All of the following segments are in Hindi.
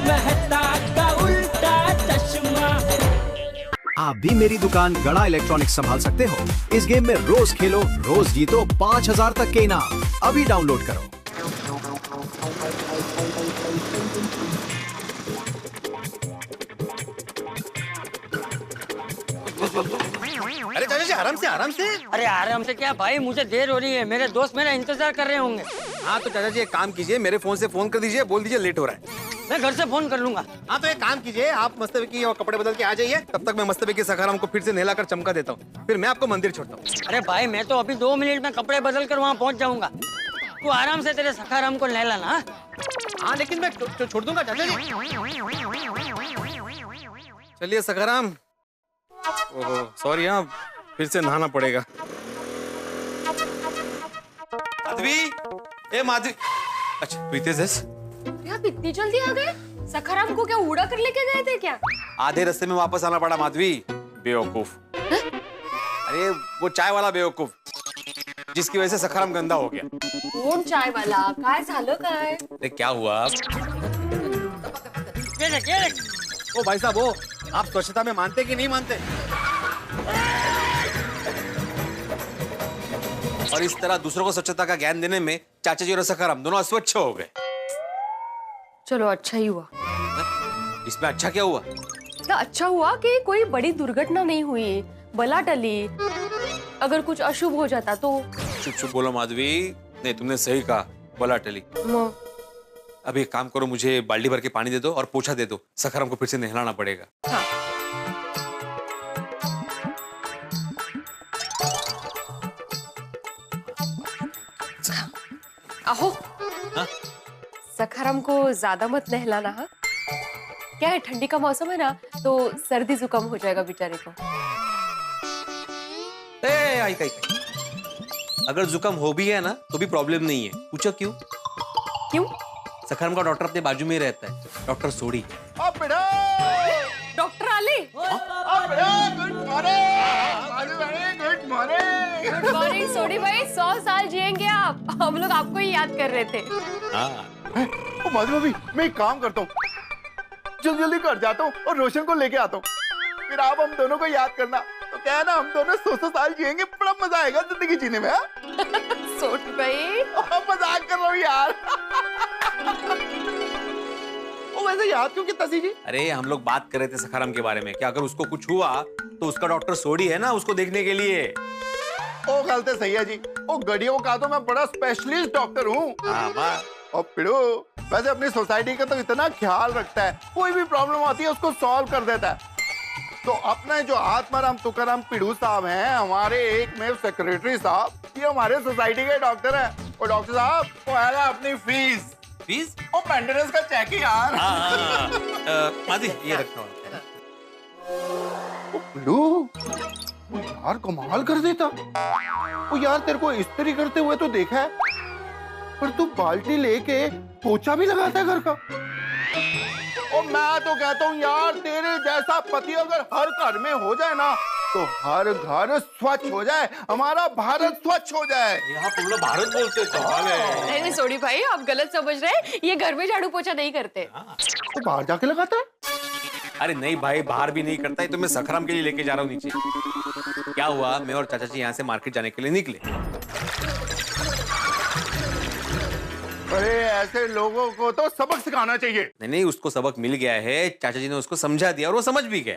मेहता का उल्टा चश्मा। आप भी मेरी दुकान गड़ा इलेक्ट्रॉनिक्स संभाल सकते हो। इस गेम में रोज खेलो, रोज जीतो 5000 तक के इनाम। अभी डाउनलोड करो। अरे चाचा जी आराम से आराम से। अरे आराम से क्या भाई, मुझे देर हो रही है, मेरे दोस्त मेरा इंतजार कर रहे होंगे। हाँ तो चाचा जी एक काम कीजिए, मेरे फोन से फोन कर दीजिए, बोल दीजिए लेट हो रहा है। मैं घर से फोन कर लूंगा। हाँ तो एक काम कीजिए, आप मस्तबेकी और कपड़े बदल के आ जाइए, तब तक मैं मस्तबेकी सखाराम को फिर से नहलाकर चमका देता हूँ, फिर मैं आपको मंदिर छोड़ता हूँ। अरे भाई मैं तो अभी 2 मिनट में कपड़े बदल कर वहाँ पहुँच जाऊंगा। तू आराम से तेरे सखाराम को नहलाना। हाँ? हाँ लेकिन मैं छोड़ दूंगा चाचा जी। चलिए सखाराम। ओहो सॉरी, हाँ फिर से नहाना पड़ेगा। माधवी, ए माधवी। अच्छा प्रीतेश, आप इतनी जल्दी आ गए? सखाराम को क्या उड़ा कर लेके गए थे क्या? आधे रास्ते में वापस आना पड़ा माधवी। बेवकूफ। अरे वो चाय वाला बेवकूफ, जिसकी वजह से सखाराम गंदा हो गया। कोण चाय वाला? काय झालं काय? अरे क्या हुआ? ये देख, ये देख। ओ भाई साहब, वो आप स्वच्छता में मानते कि नहीं मानते? और इस तरह दूसरों को स्वच्छता का ज्ञान देने में चाचा जी और सखाराम दोनों अस्वच्छ हो गए। चलो अच्छा ही हुआ। इसमें अच्छा क्या हुआ? तो अच्छा हुआ कि कोई बड़ी दुर्घटना नहीं हुई, बला टली। अगर कुछ अशुभ हो जाता तो। चुप चुप बोलो माधवी। नहीं तुमने सही कहा, बला टली। अभी एक काम करो, मुझे बाल्टी भर के पानी दे दो और पोछा दे दो, सखाराम को फिर से नहलाना पड़ेगा। हाँ। आहो। हाँ? सखाराम को ज्यादा मत नहलाना। हाँ? क्या है, ठंडी का मौसम है ना, तो सर्दी जुकाम हो जाएगा बेचारे को। आई अगर जुकाम हो भी है ना तो भी प्रॉब्लम नहीं है। पूछो क्यों? क्यों? सखाराम का डॉक्टर अपने बाजू में ही रहता है, डॉक्टर सोडी। डॉक्टर आले। गुड मॉर्निंग सोडी भाई, 100 साल जिएंगे आप। हम लोग आपको ही याद कर रहे थे। माधवी भाभी, मैं एक काम करता हूँ, जल्दी जल्दी घर जाता हूँ और रोशन को लेके आता हूँ, फिर आप हम दोनों को याद करना। तो क्या है ना, हम दोनों 100 साल जिएंगे, बड़ा मजा आएगा जिंदगी जीने में। सोडी भाई मजाक कर रहा हूँ यार। वो वैसे याद क्यों किया तसी जी? अरे हम लोग बात कर रहे थे सखाराम के बारे में कि अगर उसको कुछ हुआ तो उसका डॉक्टर सोडी है ना, उसको देखने के लिए। ओ गलत सही है जी, ओ गड़ियों का तो मैं बड़ा स्पेशलिस्ट डॉक्टर हूँ। और पिड़ो वैसे अपनी सोसाइटी का तो इतना ख्याल रखता है, कोई भी प्रॉब्लम आती है उसको सॉल्व कर देता है। तो अपने जो आत्माराम तुकाराम पिड़ू साहब हैं, हमारे एक में सेक्रेटरी साहब, ये हमारे सोसाइटी के डॉक्टर हैं। और डॉक्टर साहब वो आएगा अपनी फीस और मेंटेनेंस का चेक ही यार। माधवी ये रखो। पिड़ू यार कमाल कर देता। वो यार तेरे को इस्त्री करते हुए तो देखा है, पर तू बाल्टी लेके पोछा भी लगाता है घर का। और मैं तो कहता हूँ यार, तेरे जैसा पति अगर हर घर में हो जाए ना, तो हर घर स्वच्छ हो जाए, हमारा भारत स्वच्छ हो जाए। यहाँ पूरा भारत बोलते तो नहीं सोडी भाई, आप गलत समझ रहे हैं, ये घर में झाड़ू पोछा नहीं करते। तो बाहर जाके लगाता है? अरे नहीं भाई, बाहर भी नहीं करता है, तो मैं सखाराम के लिए लेके जा रहा हूँ नीचे। क्या हुआ, मैं और चाचा जी यहाँ से मार्केट जाने के लिए निकले। अरे ऐसे लोगों को तो सबक सिखाना चाहिए। नहीं, उसको सबक मिल गया है, चाचा जी ने उसको समझा दिया और वो समझ भी गया।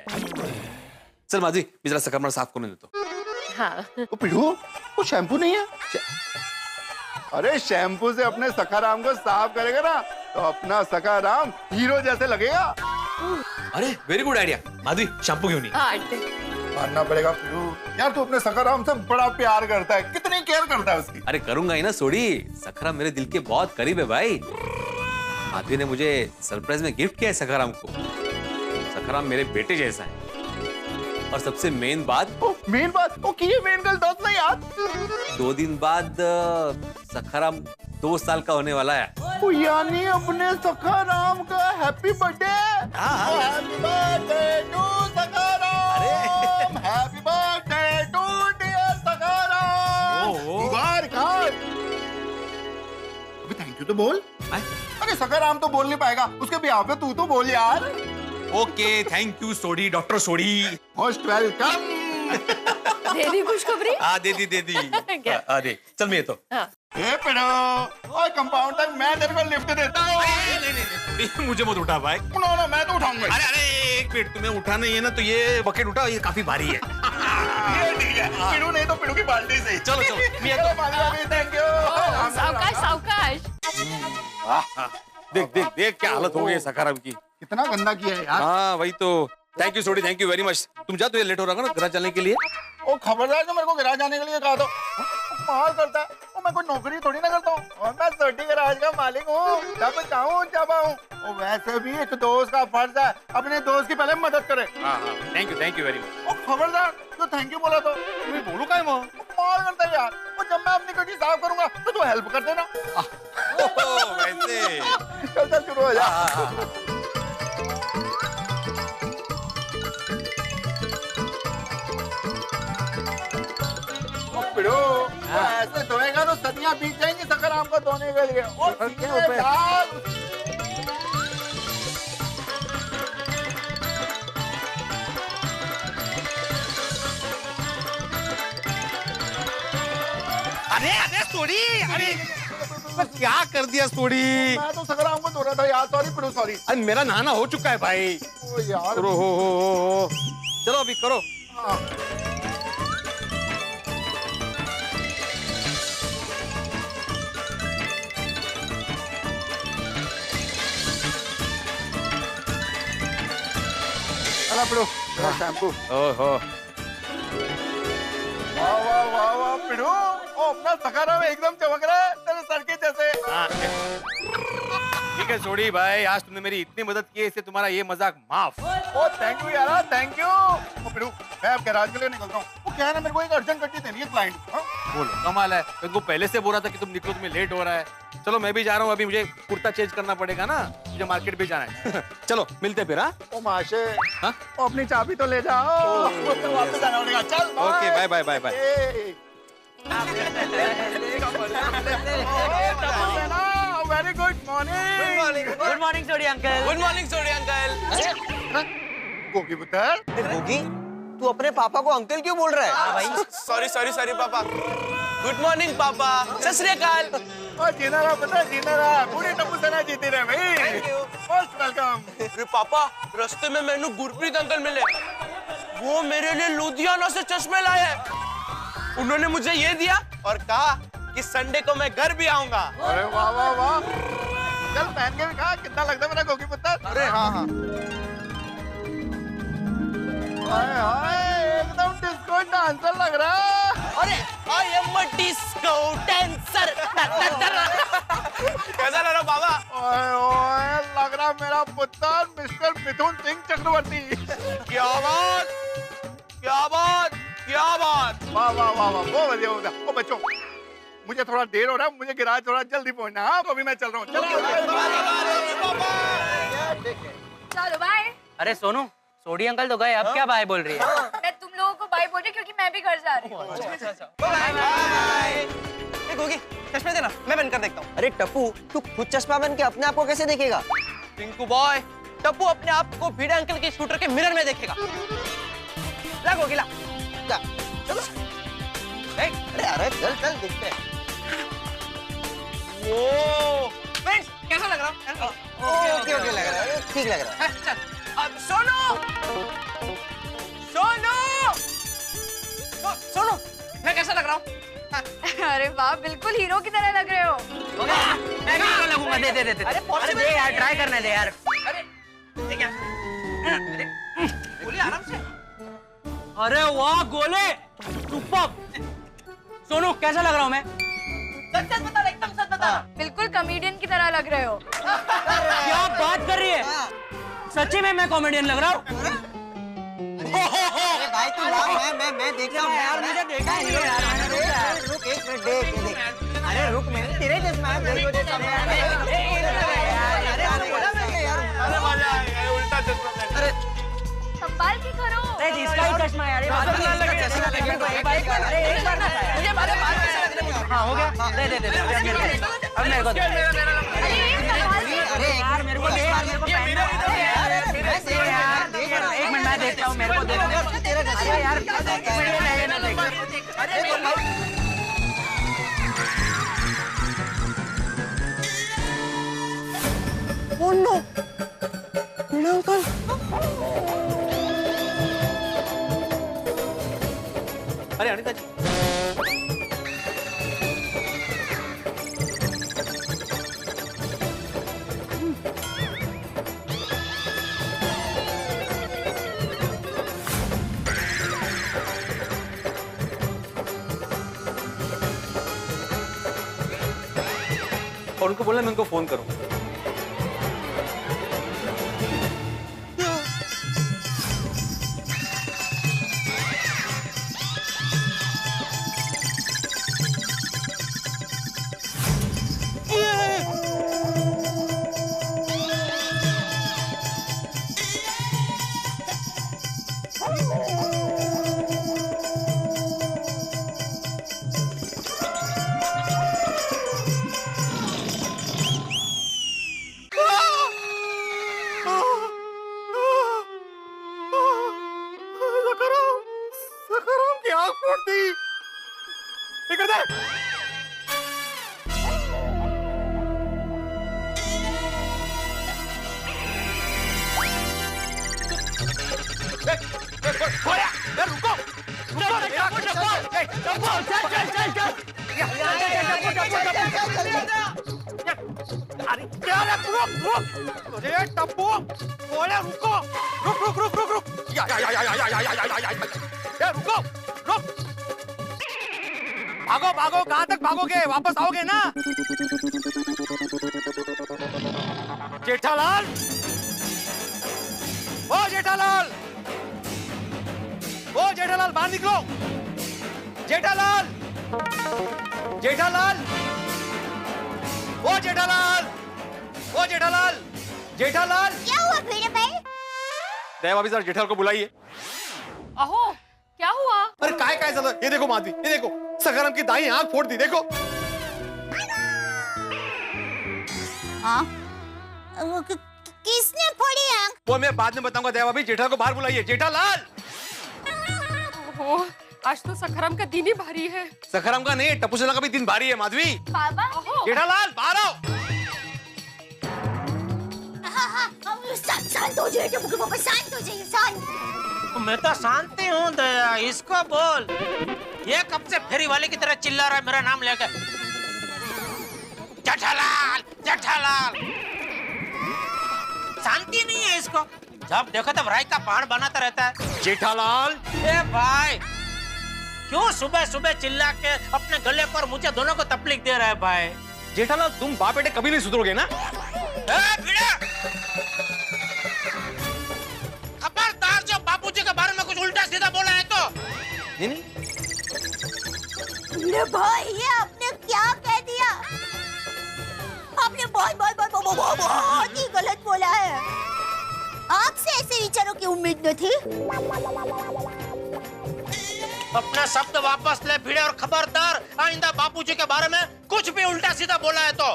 चल माधवी, जरा सखाराम साफ करने दे तो। हाँ। वो पिड़ू, वो शैम्पू नहीं है? अरे शैम्पू से अपने सखाराम को साफ करेगा ना, तो अपना सखाराम हीरो जैसे लगेगा। अरे very good idea. Madhavi shampoo क्यों नहीं? मानना पड़ेगा पिड़ू, यार तू अपने सखाराम से बड़ा प्यार करता है, कितनी केयर करता है उसकी। अरे करूंगा ही ना सोडी, सखाराम मेरे दिल के बहुत करीब है भाई। माधवी ने मुझे सरप्राइज में गिफ्ट किया है सखाराम को। सखाराम मेरे बेटे जैसा है। और सबसे मेन बात मेन गल दोस्त नहीं यार। 2 दिन बाद सखाराम 2 साल का होने वाला है। यानी अपने सखाराम का happy birthday. Happy birthday to Sakharam. Happy birthday to dear Sakharam. मुबारक। अभी थैंक यू तो बोल। अरे सखाराम तो बोल नहीं पाएगा, उसके ब्याह पे तू तो बोल यार। Okay, thank you Sodhi, doctor Sodhi. Most welcome. दे दी खुशखबरी? दे दी। क्या? दे, चल मैं तो। ए पिड़ो, ओए कंपाउंड तक मैं तेरे को लिफ्ट देता हूँ। नहीं, मुझे मत उठा भाई। नो, मैं तो उठाऊंगा। अरे एक मिनट, तुम्हें उठा नहीं है ना तो ये बकेट उठा, ये काफी भारी है। ये ठीक है, पिड़ू नहीं तो पिड़ू की बाल्टी से। चलो थैंक यू। सावकाश। देख क्या हालत हो गई सखाराम की। कितना गंदा किया है यार। हाँ वही तो। Thank you Sodhi, thank you very much. तुम जा, तो ये लेट हो रहा है ना गैराज चलने के लिए। ओ खबरदार जो मेरे को गैराज जाने के लिए कहा तो मार करता है। ओ मैं कोई नौकरी थोड़ी ना करता हूँ, और मैं सर्टी गैराज का मालिक हूँ। जब चाहूँ जब आऊँ। और वैसे भी एक दोस्त का फर्ज है अपने दोस्त की पहले मदद करे। हाँ, थैंक यू वेरी मच। ओ खबरदार जो थैंक यू बोला तो मैं बोलूँ क्या मैं? मार करता है यार। और जब मैं अपनी ड्यूटी साफ करूंगा तो तू हेल्प कर देना। वैसे चल शुरू हो जा। पिड़ो, ऐसे धोएगा तो सदियां बीत जाएंगी सखाराम को धोने के लिए। अरे सोडी, अरे क्या कर दिया सोडी? मैं तो सखाराम को धो रहा था यार। सॉरी पिड़ो, सॉरी। अरे मेरा नहाना हो चुका है भाई। ओ यार। हो। चलो अभी करो। पिड़ो शैम्पू। ओहो, वाह पिड़ो, ओ अपना सखाराम एकदम चमक रहा है तेरे सर के जैसे। ठीक है सोडी भाई, आज तुमने मेरी इतनी मदद की है, इससे तुम्हारा ये मजाक माफ। ओ थैंक यू यार, थैंक यू। ओ पिड़ो, मैं अब गैराज के लिए निकलता हूँ। वो क्या है ना, मेरे को एक अर्जेंट गड्डी देनी है क्लाइंट। बोलो, कमाल है। तुमको पहले से बोल रहा था कि तुम निकलो, तुम्हें लेट हो रहा है। चलो मैं भी जा रहा हूँ, अभी मुझे कुर्ता चेंज करना पड़ेगा ना, मुझे मार्केट भी जाना है। चलो मिलते फिर। हाँ ओ माशे, हाँ? ओ अपनी चाबी तो ले जाओ। वापस आना पड़ेगा। चल okay, bye. Very good morning. Good morning Sodhi uncle. Good morning Sodhi uncle. Gogi पुत्र, होगी तू अपने पापा को अंकल क्यों बोल रहा है? भाई सॉरी पापा। गुड मॉर्निंग पापा। सत श्री अकाल। ओ जीना रहा पुत्र, जीना रहा। पूरी टप्पू सेना जीती रहे भाई। Most welcome. अरे पापा, रास्ते में मैंने गुरप्रीत अंकल मिले। वो मेरे लिए लुधियाना से चश्मे लाए हैं। उन्होंने मुझे ये दिया और कहा कि संडे को मैं घर भी आऊंगा। अरे वाह। चल पहन के भी खा, कितना लगता है मेरा गोगी पुत्र। अरे हाँ। हाय एकदम डिस्को डांसर लग रहा है। अरे I am a disco dancer. कैसा लग रहा पापा? ओए लग रहा मेरा पुत्र मिस्टर मिथुन सिंह चक्रवर्ती। क्या बात। वाह बहुत बढ़िया हो गया। ओ बच्चों, मुझे थोड़ा देर हो रहा है, मुझे गैराज थोड़ा जल्दी पहुंचना है। तो अभी मैं चल रहा हूँ। चलो बाय। अरे सोनू, सोडी अंकल तो गए, अब क्या बाय बोल रही है? मैं तुम लोगों को बाय बोल रही क्योंकि मैं भी घर जा रही हूँ। गोगी, चश्मे देना, मैं बंद कर देखता हूँ। अरे टप्पू, तू खुद चश्मा बन के अपने आप को कैसे देखेगा? पिंकू बॉय, टप्पू अपने आप को भिड़े अंकल के स्कूटर के मिरर में देखेगा। ला गोगी ला। चलो। अरे चल देखते हैं। फ्रेंड्स, कैसा लग रहा है? ओके लग रहा है, ठीक लग रहा है। अब सोनू, मैं कैसा लग रहा हूँ? अरे वाह, बिल्कुल हीरो की तरह लग रहे हो। मैं भी हीरो लगूंगा। दे। अरे दे यार, ट्राई करने दे यार। अरे ठीक है। बोलिए आराम से। अरे वाह गोले, सुपर। सोनू, कैसा लग रहा हूँ मैं? सच बता, एकदम सच बता। बिल्कुल कॉमेडियन की तरह लग रहे हो। क्या बात कर रही है? सच्ची में मैं कॉमेडियन लग रहा हूँ? अरे भाई तू मैं देख रहा हूँ यार, मुझे देखा ही नहीं यार। रुक एक मिनट, देख। अरे रुक, मैंने तेरे चश्मा है, मेरे को देखा नहीं। अरे बोला मैं यार। अरे मजा आएगा, उल्टा चश्मा। अरे संभाल के करो। अरे जिसका ही चश्मा यार, ये बात नहीं है। मुझे हाँ हो गया। दे अब मेरे को अरे संभाल के एक मिनट मैं देखता हूँ, मेरे को देखने दो। अरे यार Oh no! वीणा अंकल। अरे अनिता जी, और उनको बोला मैं उनको फोन करूं। भागो भागो, कहां तक भागोगे? वापस आओगे ना? जेठालाल, ओ जेठालाल, ओ जेठालाल, बाहर निकलो। जेठालाल, जेठालाल, ओ जेठालाल, ओ जेठालाल, जेठालाल। क्या हुआ भिड़े भाई? दया भाभी सर जेठालाल को बुलाइए। अहो, क्या हुआ? अरे काय चलो, ये देखो माधवी, ये देखो सखाराम की दाई आंख फोड़ दी, देखो। हाँ? किसने फोड़ी आंख? वो मैं बाद में बताऊंगा। दया भाभी जेठालाल को बाहर बुलाइए। जेठालाल। ओहो, आज तो सखाराम का दिन ही भारी है। सखाराम का नहीं, टपुसेला का भी दिन भारी है माधवी। बाबा? जेठालाल बाहर आओ। शांत हो जाइए पापा, शांत हो जाइए, शांत। मैं तो शांति हूँ दया, इसको बोल। ये कब से फेरी वाले की तरह चिल्ला रहा है मेरा नाम लेकर? जेठालाल, जेठालाल। शांति नहीं है इसको, जब देखो तब राय का पहाड़ बनाता रहता है। जेठालाल। ए भाई, क्यों सुबह सुबह चिल्ला के अपने गले पर मुझे दोनों को तकलीफ दे रहा है भाई? जेठालाल तुम बाप बेटे कभी नहीं सुधरोगे ना? खबरदार, जो बापूजी के बारे में कुछ उल्टा सीधा बोला है तो। नहीं। भाई ये आपने क्या कह दिया? आपने बहुत ही गलत बोला है। आपसे ऐसे विचारों की उम्मीद न थी। अपना शब्द वापस ले भिड़े, और खबरदार आइंदा बापूजी के बारे में कुछ भी उल्टा सीधा बोला है तो।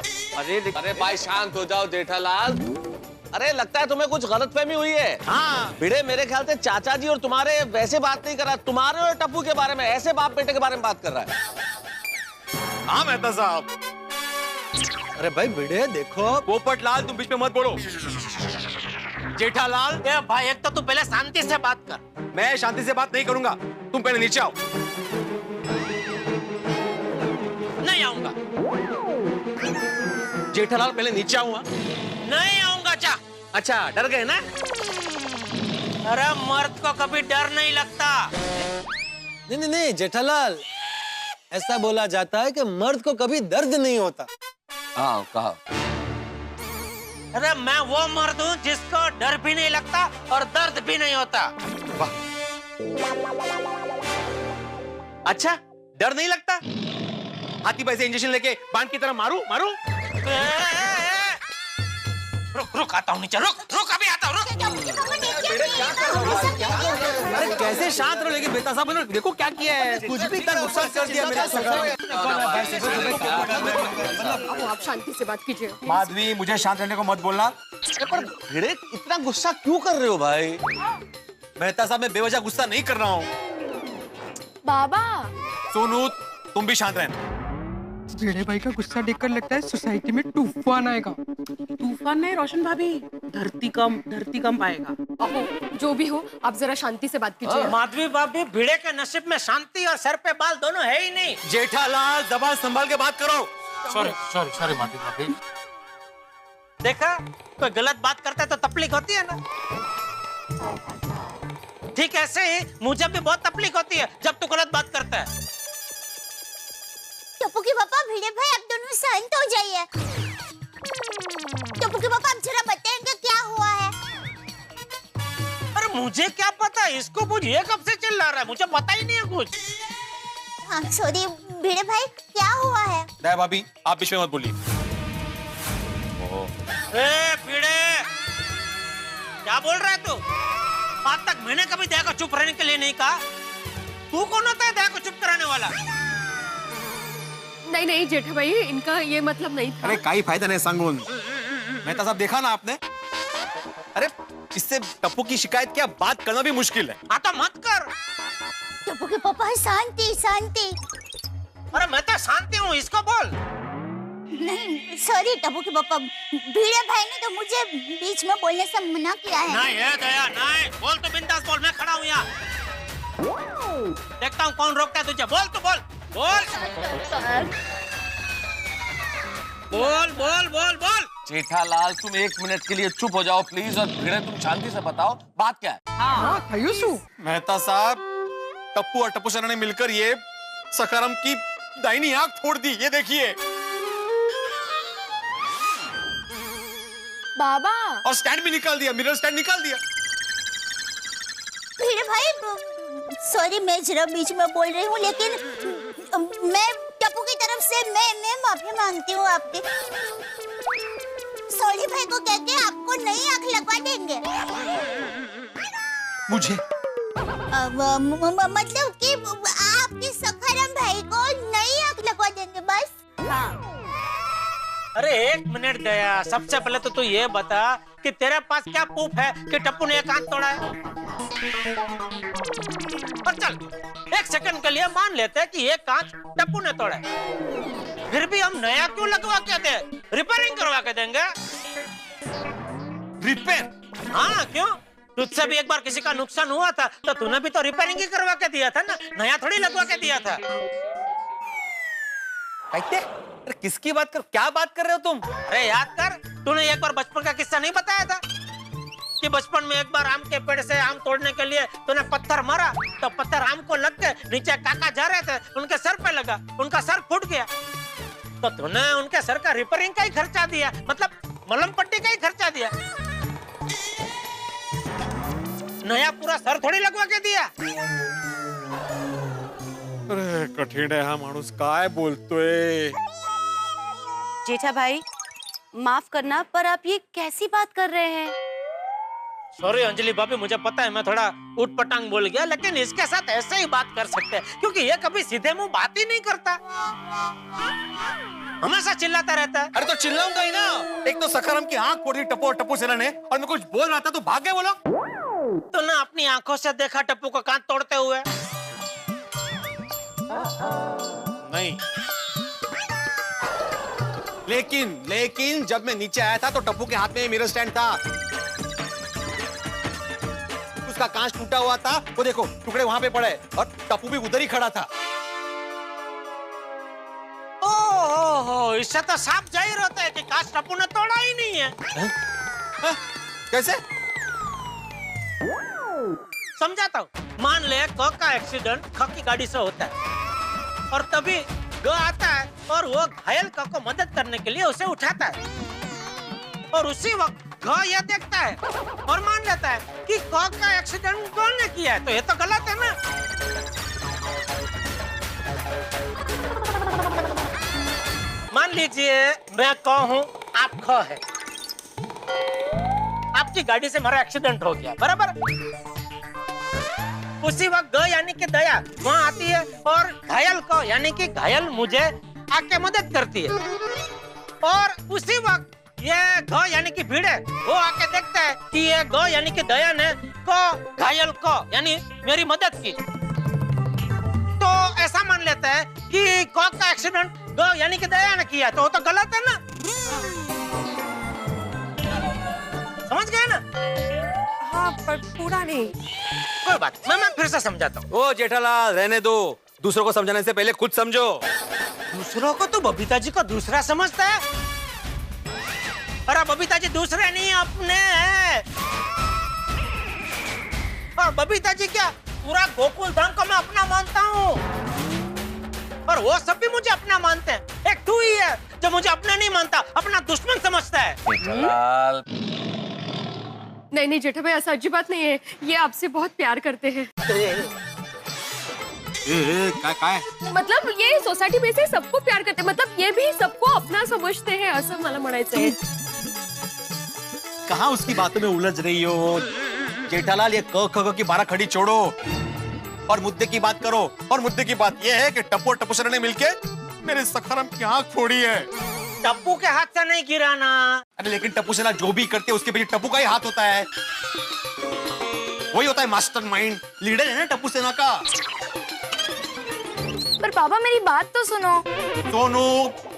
अरे भाई शांत हो जाओ जेठालाल। अरे लगता है तुम्हें कुछ गलतफहमी हुई है। हाँ। भिड़े मेरे ख्याल से चाचा जी और तुम्हारे वैसे बात नहीं कर रहा, तुम्हारे और टप्पू के बारे में, ऐसे बाप बेटे के बारे में बात कर रहा है। हाँ मेहता साहब। अरे भाई भिड़े देखो। पोपटलाल तुम बीच में मत बोलो। जेठालाल। ए भाई, एक तो तू पहले शांति से बात कर। मैं शांति से बात नहीं करूंगा, तुम पहले नीचे आओ। नहीं आऊंगा। जेठालाल पहले नीचे आऊंगा। नहीं आऊंगा। चा अच्छा डर गए ना? अरे मर्द को कभी डर नहीं लगता। नहीं जेठालाल, ऐसा बोला जाता है कि मर्द को कभी दर्द नहीं होता। हाँ कहा। अरे मैं वो मर्द हूँ जिसको डर भी नहीं लगता और दर्द भी नहीं होता। अच्छा डर नहीं लगता? हाथी भाई से इंजेक्शन लेके बांध की तरह मारू मारू? रुक आता हूँ नीचे, रुक अभी आता हूँ, रुक। अरे ऐसे शांत रहो, लेकिन बेटा साहब ने देखो क्या किया है, कुछ भी इतना नुकसान कर दिया मेरा सखाराम। अब आप शांति से बात कीजिए। माधवी, मुझे शांत रहने को मत बोलना। पर भिड़े इतना गुस्सा क्यों कर रहे हो भाई? मेहता साहब, मैं बेवजह गुस्सा नहीं कर रहा हूँ। बाबा सोनू, तुम भी शांत रहना। भिड़े भाई का गुस्सा देखकर लगता है सोसाइटी में तूफान आएगा। तूफान नहीं रोशन भाभी, धरती कंप आएगा। जो भी हो, आप जरा शांति से बात कीजिए। माधवी भाभी, भिड़े के नसीब में शांति और सर पे बाल दोनों है ही नहीं। जेठालाल, जबान संभाल के बात करो। सॉरी माधवी भाभी। देखा, कोई गलत बात करता है तो तकलीफ होती है ना। ठीक ऐसे ही मुझे भी बहुत तकलीफ होती है जब तू गलत बात करता है। टप्पू के पापा, भिड़े भाई, आप दोनों शांत हो जाइए। टप्पू के पापा, आप जरा बताएंगे क्या हुआ है? अरे मुझे क्या पता, इसको पूछ, ये कब से चिल्ला रहा है, मुझे पता ही नहीं है कुछ। हाँ सॉरी भिड़े भाई, क्या हुआ है? दया भाभी, आप बीच में मत बोलिए। ए भिड़े, क्या बोल रहा है तू? आज तक मैंने कभी दया को चुप रहने के लिए नहीं कहा। तू कौन होता है दया को चुप कराने वाला? नहीं नहीं जेठा भाई, इनका ये मतलब नहीं था। अरे काही फायदा नहीं सांगून। मेहता साहब, देखा ना आपने? अरे इससे टप्पू की शिकायत क्या, बात करना भी मुश्किल है। हाँ तो मत कर। टप्पू के पापा, शांति शांति। अरे मैं तो शांति हूँ, इसको बोल। नहीं सॉरी टप्पू के पापा, भिड़े भाई ने तो मुझे बीच में बोलने से मना किया है। नहीं है दया, नहीं। बोल तो बिंदास बोल, मैं खड़ा हूँ यहाँ। देखता हूँ कौन रोकता है तुझे। बोल तो बोल, बोल बोल बोल बोल बोल। जेठालाल, तुम 1 मिनट के लिए चुप हो जाओ प्लीज, और भिड़े तुम शांति से बताओ बात क्या है। हाँ, मेहता साहब, टप्पू और टप्पू सेना ने मिलकर ये सखाराम की दाहिनी आंख फोड़ दी, ये देखिए। बाबा, और स्टैंड भी निकाल दिया, मिरर स्टैंड निकाल दिया। भिड़े भाई सॉरी, मैं जरा बीच में बोल रही हूँ, लेकिन मैं टप्पू की तरफ से मैं माफी मांगती हूँ आपकी। सॉरी भाई को कहते आपको नई आंख लगवा देंगे। मुझे मतलब कि आपके सखाराम भाई को नई आंख लगवा देंगे बस। हाँ। अरे 1 मिनट दया, सबसे पहले तो तू ये बता कि तेरे पास क्या प्रूफ है कि टप्पू ने एक हाथ तोड़ा है? और चल 1 सेकंड के लिए मान लेते हैं कि एक कांच टप्पू ने तोड़ा है, फिर भी हम नया क्यों लगवा के दे, रिपेयरिंग करवा के देंगे। रिपेयर? हाँ, क्यों? तुझसे भी एक बार किसी का नुकसान हुआ था तो तूने भी तो रिपेयरिंग ही करवा के दिया था ना, नया थोड़ी लगवा के दिया था। कहते? अरे किसकी बात कर, क्या बात कर रहे हो तुम? अरे याद कर, तूने एक बार बचपन का किस्सा नहीं बताया था कि बचपन में एक बार आम के पेड़ से आम तोड़ने के लिए तूने पत्थर मारा, तो पत्थर आम को लग के नीचे काका जा रहे थे, उनके सर पे लगा, उनका सर फूट गया, तो तूने उनके सर का रिपेयरिंग का ही खर्चा दिया, मतलब मलहम पट्टी का ही खर्चा दिया। नया पूरा सर थोड़ी लगवा के दिया। अरे कठीण है हा माणूस, काय बोलतोय? जेठा भाई, माफ करना, पर आप ये कैसी बात कर रहे हैं? सॉरी अंजलि भाभी, मुझे पता है मैं थोड़ा उठपटांग बोल गया, लेकिन इसके साथ ऐसे ही बात कर सकते हैं क्योंकि ये कभी सीधे मुंह बात ही नहीं करता, हमेशा चिल्लाता रहता है। अरे तो चिल्लाऊंगा ही ना, एक तो सखाराम की आंख फोड़ दी टप्पू और टप्पू सेना ने, और मैं कुछ बोल रहा था तो भाग गए वो लोग। तो ना अपनी आंखों से देखा टप्पू को कांच तोड़ते हुए? नहीं, लेकिन जब मैं नीचे आया था तो टप्पू के हाथ में मिरर स्टैंड था, उसका कांच टूटा हुआ था, वो देखो टुकड़े वहां पे पड़े, और टप्पू भी उधर ही खड़ा था। ओहो, इससे तो साफ जाहिर होता है कि कांच टप्पू ने तोड़ा ही नहीं है। कैसे? समझाता हूँ। मान ले क का एक्सीडेंट ख की गाड़ी से होता है और तभी ग आता है और वो घायल क को मदद करने के लिए उसे उठाता है, और उसी वक्त घ यह देखता है और मान लेता है कि क का एक्सीडेंट ग ने किया है, तो ये तो गलत है ना। मान लीजिए मैं क हूँ, आप ख है, आपकी गाड़ी से मेरा एक्सीडेंट हो गया, बराबर? उसी वक्त ग यानी कि दया वहाँ आती है और घायल को यानी कि घायल मुझे आके मदद करती है। और उसी वक्त ये घ यानी कि भिड़े वो आके देखता है कि ये ग यानी कि दया ने को घायल को यानी मेरी मदद की, तो ऐसा मान लेता है कि को का एक्सीडेंट ग यानी कि दया ने किया, तो वो तो गलत है ना। समझ गए ना? हाँ पर पूरा नहीं। कोई बात, मैं फिर से समझाता हूँ। ओ जेठालाल रहने दो, दूसरों को समझाने से पहले खुद समझो। दूसरों को तो बबीता जी को दूसरा समझता है। अरे बबीता जी दूसरे नहीं अपने हैं। और बबीता जी क्या पूरा गोकुल धाम को मैं अपना मानता हूँ और वो सब भी मुझे अपना मानते हैं। एक तू ही है जो मुझे अपना नहीं मानता, अपना दुश्मन समझता है। जेठालाल नहीं जेठा भाई ऐसा अच्छी बात नहीं है, ये आपसे बहुत प्यार करते हैं। काय मतलब ये सोसाइटी में से सबको प्यार करते हैं, मतलब ये भी सबको अपना समझते हैं असं मला म्हणायचं आहे। कहाँ उसकी बातों में उलझ रही हो जेठालाल, ये क ख की 12 खड़ी छोड़ो और मुद्दे की बात करो। और मुद्दे की बात ये है कि टप्पू और टप्पू सर ने मिलके मेरे सखाराम की आंख फोड़ी है। टप्पू के हाथ से नहीं गिरा ना। अरे लेकिन टप्पू सेना जो भी करते हैं उसके पीछे टप्पू का ही हाथ होता है, वही होता है मास्टरमाइंड, लीडर है ना टप्पू सेना का। पर पापा मेरी बात तो सुनो। सोनू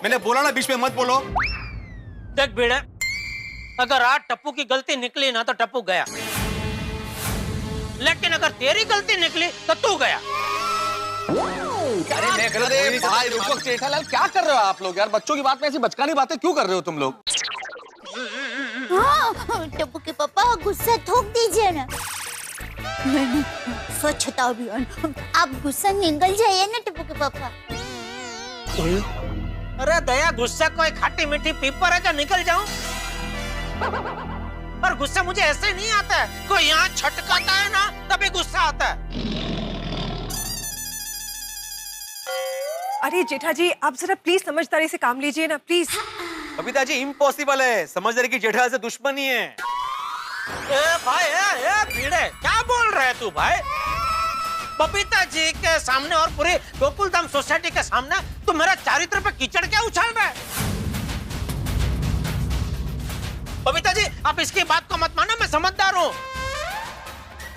मैंने बोला ना बीच में मत बोलो। देख बेड़ा, अगर आज टप्पू की गलती निकली ना तो टप्पू गया, लेकिन अगर तेरी गलती निकली तो तू गया। अरे मैं गलत नहीं भाई रुको जेठालाल, क्या कर रहे हो आप लोग यार? बच्चों की बात में ऐसी बचकानी बातें क्यों कर रहे हो तुम लोग? हाँ, टप्पू के पापा गुस्सा थोक दीजिए ना। नहीं, स्वच्छता अभियान, आप गुस्सा निकल जाइए ना टप्पू के पापा। अरे दया, गुस्सा कोई खट्टी मीठी पीपर है जो निकल जाऊं? पर गुस्सा मुझे ऐसे नहीं आता है, कोई यहाँ छटकाता है ना तभी गुस्सा आता है। अरे जेठा जी आप जरा प्लीज समझदारी से काम लीजिए ना प्लीज। बबीता जी इम्पॉसिबल है, समझदारी की जेठालाल से दुश्मनी है। ए भाई ए भीड़े, क्या बोल रहे तू भाई? बबीता जी के सामने और पूरी गोकुलधाम सोसाइटी के सामने तू मेरा चारित्र पे कीचड़ क्या उछाल रहा है? बबीता जी आप इसकी बात को मत मानो, मैं समझदार हूँ।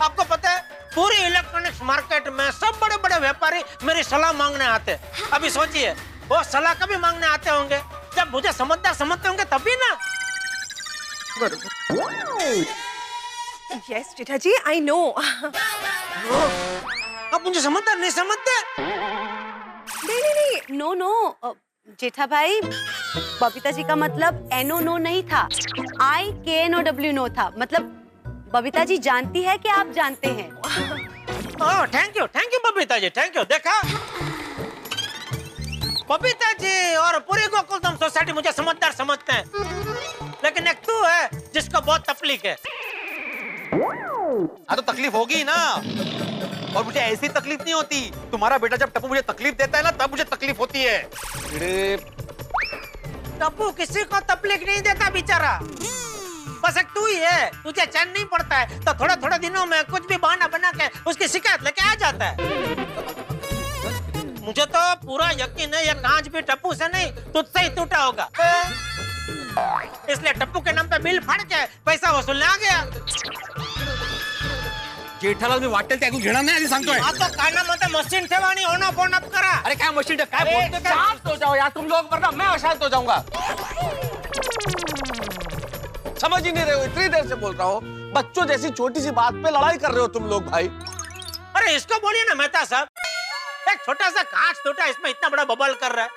आपको पता है पूरी इलेक्ट्रॉनिक्स मार्केट में सब बड़े बड़े व्यापारी मेरी सलाह मांगने आते हैं। अभी सोचिए वो सलाह कभी मांगने आते होंगे जब मुझे समझदार समझते होंगे तभी ना। Yes Jetha ji I know. आप मुझे समझदार नहीं समझते? नहीं नो जेठा भाई, बबीता जी का मतलब NO नहीं था, IKNOW नो था। मतलब बबीता जी जानती है कि आप जानते हैं। Oh thank you Babita ji, thank you. देखा बबीता जी और पूरी गोकुलधाम सोसाइटी मुझे समझदार समझते हैं, लेकिन एक तू है जिसको बहुत तकलीफ है। हाँ तो तकलीफ होगी ना, और मुझे ऐसी तकलीफ नहीं होती। तुम्हारा बेटा जब टप्पू मुझे तकलीफ देता है ना तब मुझे तकलीफ होती है। टप्पू किसी को तकलीफ नहीं देता बेचारा, बस एक तू ही है, तुझे चैन नहीं पड़ता है तो थोड़े थोड़े दिनों में कुछ भी बहाना बना के उसकी शिकायत लेके आ जाता है। मुझे तो पूरा यकीन है ये कांच भी टप्पू से नहीं तुझसे ही टूटा होगा, इसलिए टप्पू के नाम पे बिल फाड़ के पैसा वसूलने आ गया। जेठालाल मी वाटेल त्या घेणार नाही आधी सांगतोय। तो कानामध्ये मशीन ठेवानी होना फोन अप करा। अरे क्या मशीन क्या बोलते क्या? शांत हो जाओ यार तुम लोग, वरना मैं अशांत हो जाऊंगा। समझ ही नहीं रहे हो, इतनी देर से बोल रहा हूँ, बच्चों जैसी छोटी सी बात पे लड़ाई कर रहे हो तुम लोग भाई। अरे इसको बोलिए ना मेहता साहब, एक छोटा सा कांच टूटा इसमें इतना बड़ा बबल कर रहा है।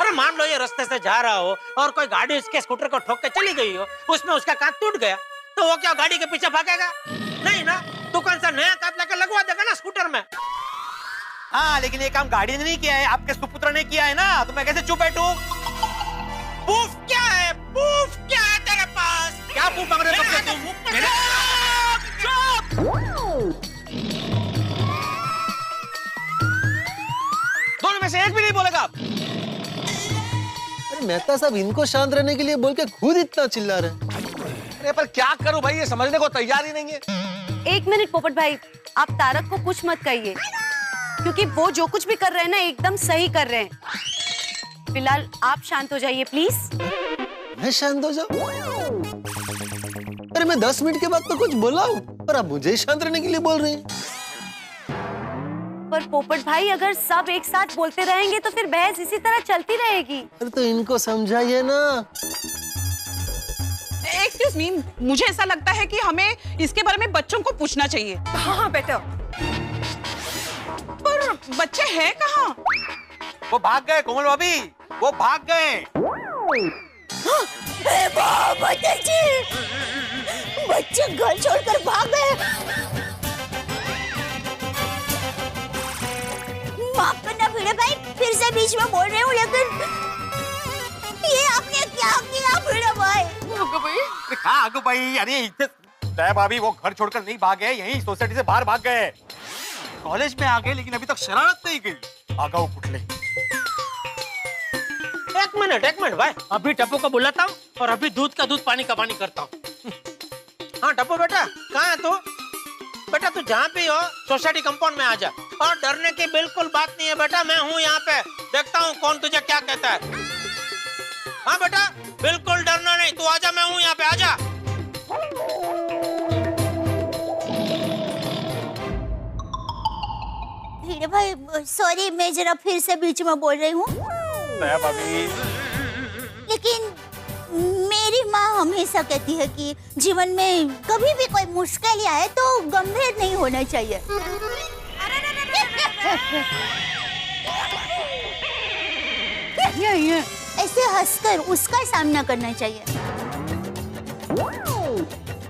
अरे मान लो ये रास्ते से जा रहा हो और कोई गाड़ी इसके स्कूटर को ठोक के चली गई हो, उसमें उसका कांच टूट गया तो वो क्या गाड़ी के पीछे भागेगा? नहीं ना, दुकान से नया कांच लेकर लगवा देगा ना स्कूटर में। हाँ लेकिन ये काम गाड़ी ने नहीं किया है, आपके सुपुत्र ने किया है ना, तो मैं कैसे चुप बैठूं? प्रूफ क्या है? प्रूफ क्या है तेरे पास? क्या प्रूफ मांग रहे हो तुम? दोनों में से एक भी नहीं बोलेगा। अरे मेहता साहब इनको शांत रहने के लिए बोल के खुद इतना चिल्ला रहे हैं। अरे पर क्या करूं भाई, ये समझने को तैयार ही नहीं है। 1 मिनट पोपट भाई, आप तारक को कुछ मत कहिए, क्योंकि वो जो कुछ भी कर रहे हैं ना एकदम सही कर रहे हैं। फिलहाल आप शांत हो जाइए प्लीज। मैं शांत हो जाऊं? अरे मैं 10 मिनट के बाद तो कुछ बोला हूं, और आप मुझे शांत रहने के लिए बोल रहे हैं। पर पोपट भाई, अगर सब एक साथ बोलते रहेंगे तो फिर बहस इसी तरह चलती रहेगी। अरे तो इनको समझाइए ना। एक्सक्यूज मी, मुझे ऐसा लगता है कि हमें इसके बारे में बच्चों को पूछना चाहिए। हाँ बेटा। पर बच्चे हैं कहाँ? वो भाग गए कोमल भाभी, वो भाग गए। बच्चे घर छोड़कर भाग गए। माफ करना भिड़े भाई, फिर से बीच में बोल रही हूँ, लेकिन ये आपने क्या किया भिड़े भाई? आगो भाई, अरे दया भाभी वो घर छोड़कर नहीं भागे, यहीं सोसाइटी से बाहर भाग गए। कॉलेज में आ गए लेकिन अभी तक शरारत नहीं की। आगाओ कुटले। एक मिनट भाई, अभी टप्पू को बुलाता हूँ और अभी दूध का दूध पानी का पानी करता हूँ। हाँ टप्पू बेटा, कहाँ है तू? बेटा तू जहाँ भी हो सोसाइटी कंपाउंड में आ जा, और डरने की बिल्कुल बात नहीं है बेटा, मैं हूँ यहाँ पे, देखता हूँ कौन तुझे क्या कहता है। हाँ बेटा बिल्कुल डरना नहीं, तू आजा, मैं हूँ यहाँ पे, आजा। भिड़े भाई सॉरी, मैं जरा फिर से बीच में बोल रही हूँ। दया भाभी, लेकिन मेरी माँ हमेशा कहती है कि जीवन में कभी भी कोई मुश्किल आए तो गंभीर नहीं होना चाहिए। ऐसे हंसकर उसका सामना करना चाहिए,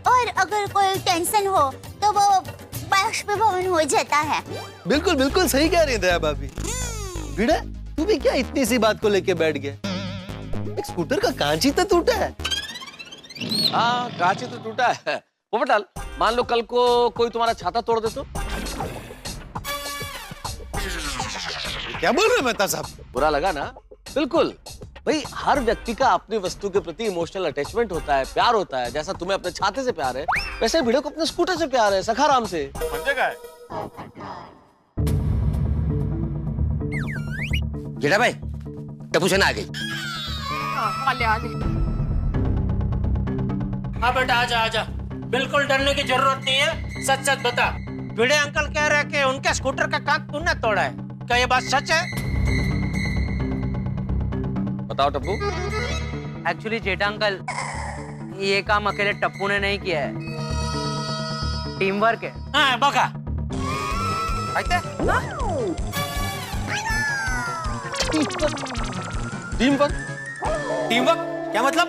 और अगर कोई टेंशन हो तो वो बाष्पीभवन हो जाता है। बिल्कुल बिल्कुल सही कह रही है दया भाभी। भिड़ा, तू भी क्या इतनी सी बात को लेके बैठ गया? एक स्कूटर का कांच ही तो टूटा है। हाँ कांच ही तो टूटा है। पोपटाल, मान लो कल को कोई तुम्हारा छाता तोड़ दे तो? क्या बोल रहे हैं मेहता साहब? बुरा लगा ना? बिल्कुल भाई, हर व्यक्ति का अपनी वस्तु के प्रति इमोशनल अटैचमेंट होता है, प्यार होता है। जैसा तुम्हें अपने छाते से प्यार है, वैसे भिड़े को अपने स्कूटर से प्यार है, सखाराम से। भिड़ा भाई, टप्पू सेना आ गई। आले। हाँ बेटा आजा, बिल्कुल डरने की जरूरत नहीं है, सच सच बता। भिड़े अंकल कह रहे हैं कि उनके स्कूटर का कांच तूने तोड़ा है, क्या ये बात सच है? बताओ टप्पू। एक्चुअली जेठा अंकल, ये काम अकेले टप्पू ने नहीं किया है, टीम वर्क है। हाँ बगा। टीम वर्क क्या मतलब?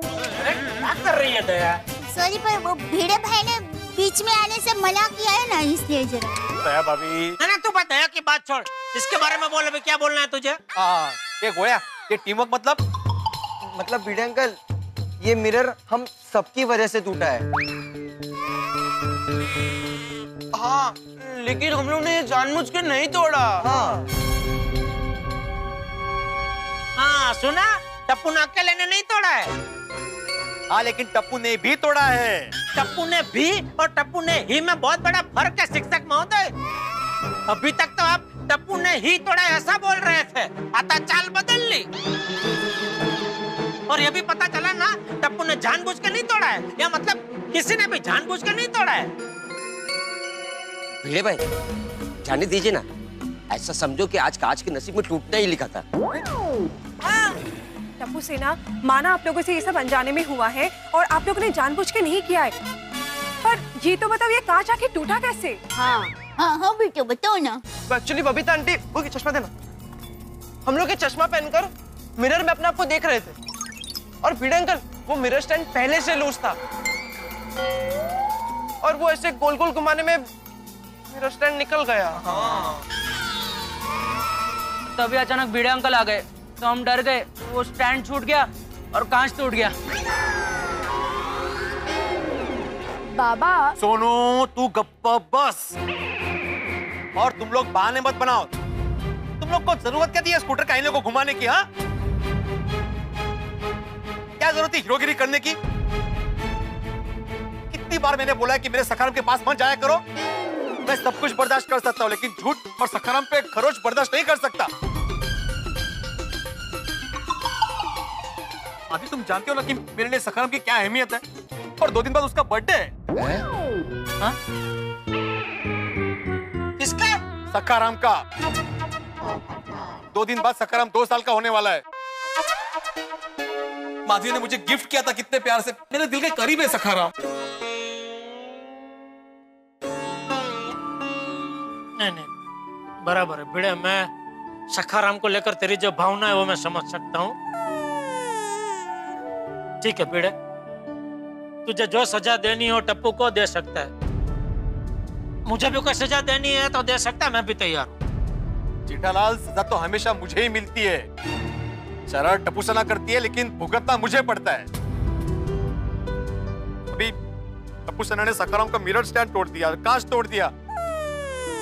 क्या कर रही है दया? सॉरी, पर वो भिड़े भाई ने बीच में आने से मना किया है ना, इसलिए जरा। दया भाभी, ना तू बात दया की बात छोड़, इसके बारे में बोल, अभी क्या बोलना है तुझे? ये गोया, ये टीम वर्क मतलब भिड़े अंकल, ये मिरर हम सबकी वजह से टूटा है। हाँ, लेकिन हम लोग ने ये जानबूझ के नहीं तोड़ा। हाँ सुना, टप्पू ने अकेले ने नहीं तोड़ा है। हाँ लेकिन टप्पू ने भी तोड़ा है। टप्पू ने भी और टप्पू ने ही में बहुत बड़ा फर्क है शिक्षक महोदय। अभी तक तो आप टप्पू ने ही तोड़ा ऐसा बोल रहे थे, आता चाल बदल ली, और ये भी पता चला ना टप्पू ने जानबूझ के नहीं तोड़ा है, या मतलब किसी ने भी जानबूझ के नहीं तोड़ा है। भिड़े भाई जाने दीजिए ना, ऐसा समझो कि आज कांच के नसीब में टूटना ही लिखा था। टप्पू सेना, माना आप लोगों से ये सब अनजाने में हुआ है और आप लोगों ने जानबूझ के नहीं किया है, पर ये तो बताओ ये कांच आखिर टूटा कैसे? हाँ बेटा बताओ ना। एक्चुअली बबीता आंटी, वो की चश्मा देना। हम लोग ये चश्मा पहनकर मिरर में अपने आप को देख रहे थे, और भिड़े अंकल वो मिरर स्टैंड पहले से लूज था, और वो ऐसे गोल गोल घुमाने में मिरर स्टैंड निकल गया। तभी अचानक भिड़े अंकल आ गए तो हम डर गए, वो स्टैंड छूट गया और कांच टूट गया। बाबा सोनू तू गप्पा बस, और तुम लोग बहाने मत बनाओ। तुम लोग को जरूरत क्या थी स्कूटर का इन को घुमाने की? हाँ क्या जरूरत थी हीरोगिरी करने की? कितनी बार मैंने बोला है कि मेरे सखाराम के पास मत जाया करो। मैं सब कुछ बर्दाश्त कर सकता हूँ, लेकिन झूठ और सखाराम पे खरोच बर्दाश्त नहीं कर सकता। अभी तुम जानते हो ना कि मेरे लिए सखाराम की क्या अहमियत है, और 2 दिन बाद उसका बर्थडे है। हाँ? किसका? सखाराम का। 2 दिन बाद सखाराम 2 साल का होने वाला है। माधवी ने मुझे गिफ्ट किया था कितने प्यार से, मेरे दिल के करीब है सखाराम। नहीं, बराबर है भिड़े। मैं सखाराम को लेकर तेरी जो भावना है वो मैं समझ सकता हूँ। ठीक है भिड़े, तुझे जो सजा देनी हो टप्पू को दे सकता है, मुझे भी कोई सजा देनी है तो दे सकता है, मैं भी तैयार हूँ। जेठालाल, सजा तो हमेशा मुझे ही मिलती है। शरारत टप्पू सना करती है, लेकिन भुगतना मुझे पड़ता है। अभी टप्पू सना ने सखाराम का मिरर स्टैंड तोड़ दिया, कांच तोड़ दिया।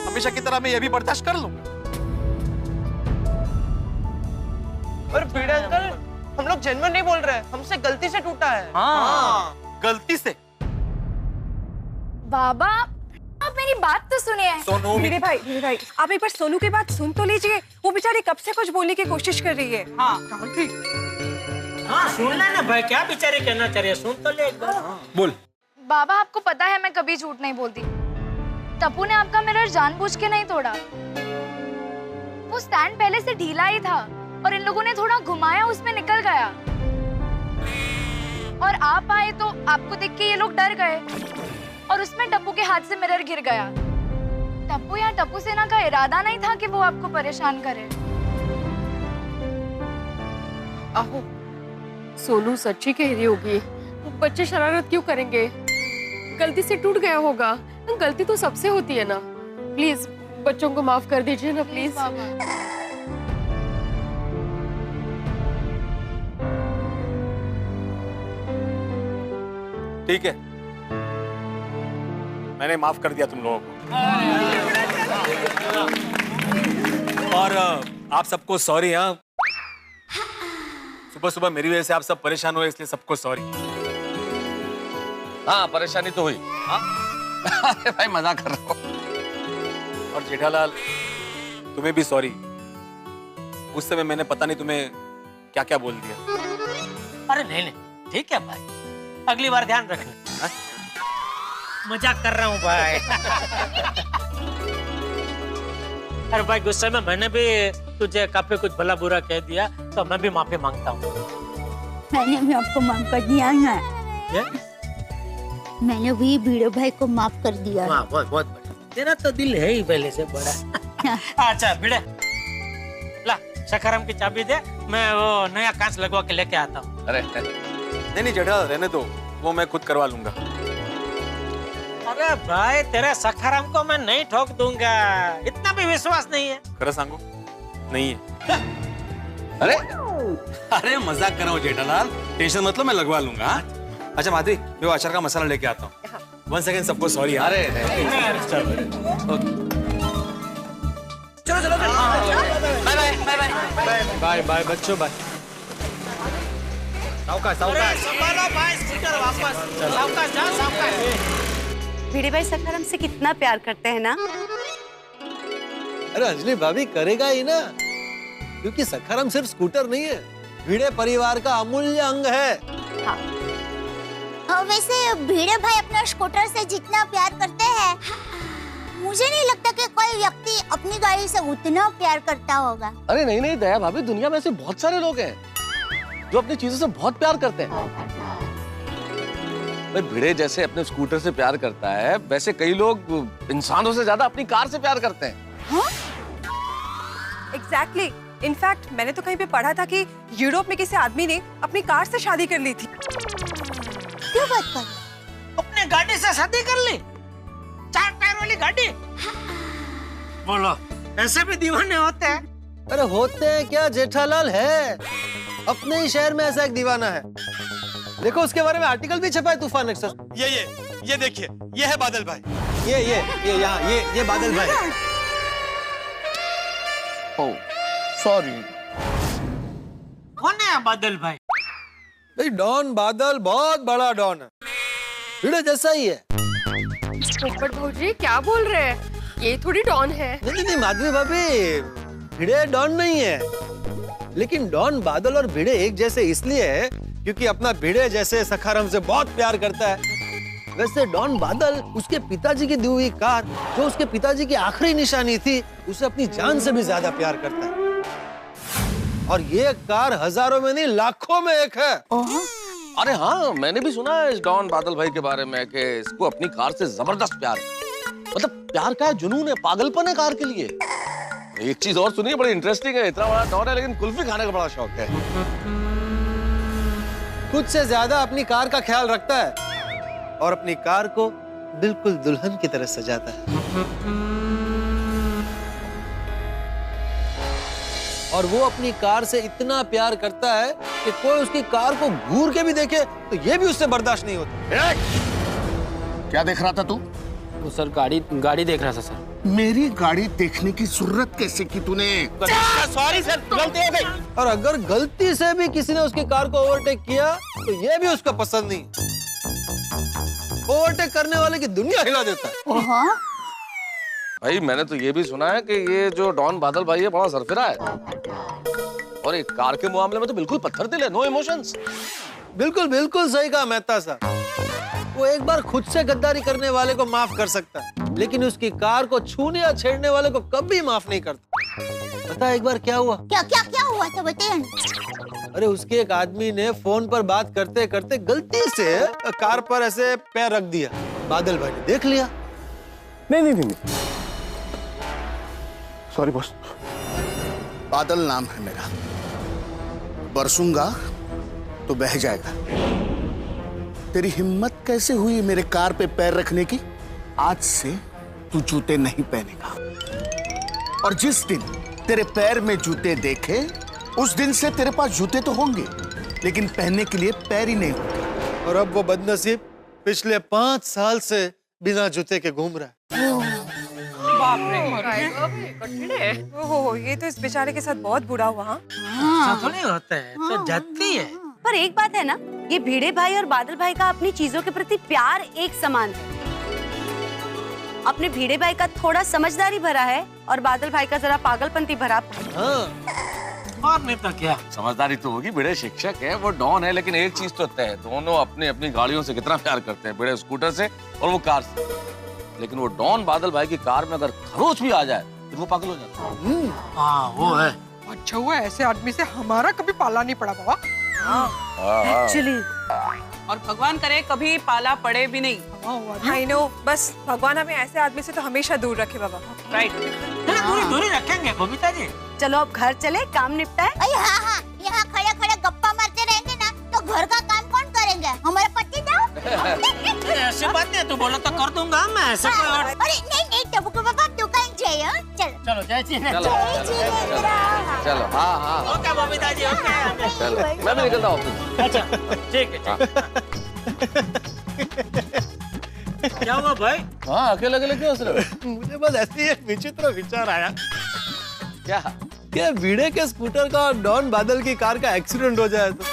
हमेशा की तरह मैं ये भी बर्दाश्त कर लूंगा। और भिड़े अंकल, हम लोग जेन्युइन नहीं बोल रहे, हमसे गलती से टूटा है। हाँ, गलती से। बाबा, आप मेरी बात तो सुनिए। सोनू, मेरे भाई आप एक बार सोनू की बात सुन तो लीजिए। वो बेचारी कब से कुछ बोलने की कोशिश कर रही है। हाँ, सुन ले ना भाई, क्या बेचारी कहना चाह रही है, सुन तो ले एक बार। बोल। बाबा, आपको पता है मैं कभी झूठ नहीं बोलती। टप्पू ने आपका मिरर जानबूझ के नहीं तोड़ा। वो स्टैंड पहले से ढीला ही था और इन लोगों ने थोड़ा घुमाया, उसमें निकल गया। और आप आए तो आपको देख के ये लोग डर गए और उसमें टप्पू के हाथ से मिरर गिर गया। टप्पू या टप्पू सेना का इरादा नहीं था कि वो आपको परेशान करे। आहो, सोनू सच्ची कह रही होगी। बच्चे शरारत क्यों करेंगे? गलती से टूट गया होगा। गलती तो सबसे होती है ना। प्लीज बच्चों को माफ कर दीजिए ना, प्लीज। ठीक है, मैंने माफ कर दिया तुम लोगों को। और आप सबको सॉरी। हाँ, सुबह सुबह मेरी वजह से आप सब परेशान हुए, इसलिए सबको सॉरी। हाँ, परेशानी तो हुई। हाँ? अरे भाई, मजाक कर रहा हूँ। और जेठालाल, तुम्हें भी सॉरी। उस समय मैंने पता नहीं तुम्हें क्या क्या बोल दिया। अरे नहीं, ठीक है भाई, अगली बार ध्यान रखना। मजाक कर रहा हूँ भाई। अरे भाई, गुस्से में मैंने भी तुझे काफी कुछ भला बुरा कह दिया, तो मैं भी माफी मांगता हूँ। मैंने भी आपको माफ कर दिया है। मैंने भी भिड़े भाई को माफ कर दिया। वाह, बहुत बहुत बढ़िया। तेरा तो दिल है ही पहले से बड़ा। अच्छा भिड़े, ला सखाराम की चाबी दे, मैं वो नया कांच लगवा के लेके आता हूँ। अरे नहीं जेठालाल, रहने दो, वो मैं खुद करवा लूंगा। अरे भाई, तेरे सखाराम को मैं नहीं ठोक दूंगा, इतना भी विश्वास नहीं है। खरा सांगो, नहीं है। अरे मजाक कर रहा हूँ जेठालाल, टेंशन मतलब मैं लगवा लूंगा। अच्छा माधवी, मैं वो अचार का मसाला लेके आता हूँ। 1 सेकेंड, सबको सॉरी। अरे चलो बाय बाय बच्चों, बाय। सावकाश संभालो भाई, स्कूटर वापस। सावकाश जा, सावकाश। भिड़े भाई सखाराम से कितना प्यार करते हैं ना। अरे अंजलि भाभी, करेगा ही ना, क्योंकि सखाराम सिर्फ स्कूटर नहीं है, भिड़े परिवार का अमूल्य अंग है। हाँ, वैसे भिड़े भाई अपना स्कूटर से जितना प्यार करते हैं, मुझे नहीं लगता कि कोई व्यक्ति अपनी गाड़ी से उतना प्यार करता होगा। अरे नहीं दया भाभी, दुनिया में ऐसे बहुत सारे लोग हैं जो अपनी चीजों से बहुत प्यार करते हैं। भाई, भिड़े जैसे अपने स्कूटर से प्यार करता है, वैसे कई लोग इंसानों से ज्यादा अपनी कार से प्यार करते हैं। एग्जैक्टली। इनफैक्ट मैंने तो कहीं पे पढ़ा था कि यूरोप में किसी आदमी ने अपनी कार से शादी कर ली थी। क्यों बात कर? अपने गाड़ी से शादी कर ली? 4 टायर वाली गाड़ी? बोलो, ऐसे भी दीवाने होते हैं? अरे होते हैं क्या जेठालाल, है अपने ही शहर में ऐसा एक दीवाना है। देखो, उसके बारे में आर्टिकल भी छपा है तूफान एक्सप्रेस। ये देखिए, ये है बादल भाई। ये यहाँ, ये बादल भाई। ओह, सॉरी। कौन है बादल भाई? भाई डॉन बादल बहुत बड़ा डॉन है। भिड़े जैसा ही है। पोपट भौजी क्या बोल रहे हैं? ये थोड़ी डॉन है। नहीं माधवी भाभी, भिड़े डॉन नहीं है, लेकिन डॉन बादल और भिड़े एक जैसे इसलिए है क्योंकि अपना भिड़े जैसे सखाराम से बहुत प्यार करता है। वैसे डॉन बादल उसके पिताजी की दी हुई कार, जो उसके पिताजी की आखिरी निशानी थी, उसे अपनी जान से भी ज्यादा प्यार करता है। और ये कार हजारों में नहीं लाखों में एक है। अरे हाँ, मैंने भी सुना है इस डॉन बादल भाई के बारे में कि इसको अपनी कार से जबरदस्त प्यार है। मतलब प्यार का जुनून है, पागलपन है कार के लिए। एक चीज और सुनिए, बड़ी इंटरेस्टिंग है। इतना बड़ा डॉन है लेकिन कुल्फी खाने का बड़ा शौक है। खुद से ज्यादा अपनी कार का ख्याल रखता है और अपनी कार को बिल्कुल दुल्हन की तरह सजाता है। और वो अपनी कार से इतना प्यार करता है कि कोई उसकी कार को घूर के भी देखे तो ये भी उससे बर्दाश्त नहीं होता। क्या देख रहा था तू? तो सर गाड़ी देख रहा था सर। मेरी गाड़ी देखने की जरूरत कैसे की तूने? सॉरी सर, गलती हो गई। और अगर गलती से भी किसी ने उसकी कार को ओवरटेक किया तो ये भी उसको पसंद नहीं। ओवरटेक करने वाले की दुनिया हिला देता है। भाई मैंने तो ये भी सुना है कि ये जो डॉन बादल भाई है बड़ा सरफिरा है, और एक कार के मामले में तो बिल्कुल पत्थर दिल है, नो इमोशंस। बिल्कुल बिल्कुल सही कहा मेहता साहब। वो एक बार खुद से गद्दारी करने वाले को माफ कर सकता है, लेकिन उसकी कार को छूने या छेड़ने वाले को कभी माफ नहीं करता। पता है एक बार क्या हुआ? क्या हुआ था बताइए। अरे उसके एक आदमी ने फोन पर बात करते करते गलती से कार पर ऐसे पैर रख दिया। बादल भाई ने देख लिया। नहीं सॉरी बॉस। बादल नाम है मेरा, बरसूंगा तो बह जाएगा। तेरी हिम्मत कैसे हुई मेरे कार पे पैर रखने की? आज से तू जूते नहीं पहनेगा, और जिस दिन तेरे पैर में जूते देखे उस दिन से तेरे पास जूते तो होंगे लेकिन पहनने के लिए पैर ही नहीं होंगे। और अब वो बदनसीब पिछले 5 साल से बिना जूते के घूम रहा है। बाप रे, ओहो, ये तो इस बेचारे के साथ बहुत बुरा हुआ। ऐसा नहीं होता है, तो जाती है। पर एक बात है ना, ये भिड़े भाई और बादल भाई का अपनी चीजों के प्रति प्यार एक समान है। अपने भिड़े भाई का थोड़ा समझदारी भरा है और बादल भाई का जरा पागलपंती भरा। और नहीं तो क्या। समझदारी तो होगी, भिड़े शिक्षक है, वो डॉन है, लेकिन एक चीज तो तय है, दोनों अपनी अपनी गाड़ियों से कितना प्यार करते हैं। भिड़े स्कूटर से और वो कार से। लेकिन वो डॉन बादल भाई की कार में अगर खरोच भी आ जाए तो वो पागल हो जाता है। हाँ वो है। अच्छा हुआ ऐसे आदमी से हमारा कभी पाला नहीं पड़ा बाबा। एक्चुअली और भगवान करे कभी पाला पड़े भी नहीं। आई नो, बस भगवान हमें ऐसे आदमी से तो हमेशा दूर रखे बाबा। राइट, दूरी रखेंगे बबीता जी। चलो अब घर चले, काम निपटाए। हाँ, यहाँ खड़े खड़े गप्पा मारते रहेंगे ना तो घर का काम कौन करेंगे? हमारे पति जाओ। ऐसी बात नहीं, तू बोलो तो कर दूंगा मैं। ऐसे अरे नहीं टबू को बाबा तू कहीं जाइए। चलो जय श्री राम। चलो हाँ ओके बबीता जी, ओके। चलो मैं भी निकलता हूँ ऑफिस। अच्छा ठीक है। क्या हुआ भाई? हाँ अकेले क्यों हंस रहे हो? मुझे बस ऐसे एक विचित्र विचार आया। क्या भिड़े के स्कूटर का और डॉन बादल की कार का एक्सीडेंट हो जाए तो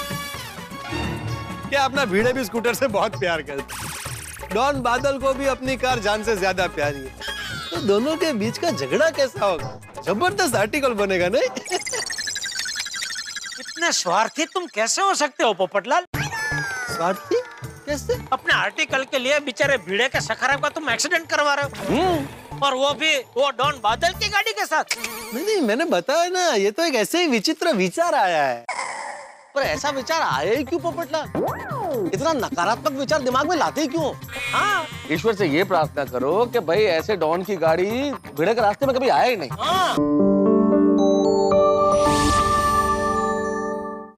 क्या अपना भिड़े भी स्कूटर से बहुत प्यार करता, डॉन बादल को भी अपनी कार जान से ज्यादा प्यारी है, तो दोनों के बीच का झगड़ा कैसा होगा? जबरदस्त आर्टिकल बनेगा नहीं? इतने स्वार्थी तुम कैसे हो सकते हो पोपटलाल? स्वार्थी कैसे? अपने आर्टिकल के लिए बेचारे भिड़े के सखाराम का तुम एक्सीडेंट करवा रहे हो, और वो भी वो डॉन बादल की गाड़ी के साथ। नहीं मैंने बताया ना, ये तो एक ऐसे ही विचित्र विचार आया है। पर ऐसा विचार आया ही क्यों पोपटलाल? इतना नकारात्मक विचार दिमाग में लाते ही क्यों? हाँ, ईश्वर से ये प्रार्थना करो कि भाई ऐसे डॉन की गाड़ी भिड़े के रास्ते में कभी आए ही नहीं।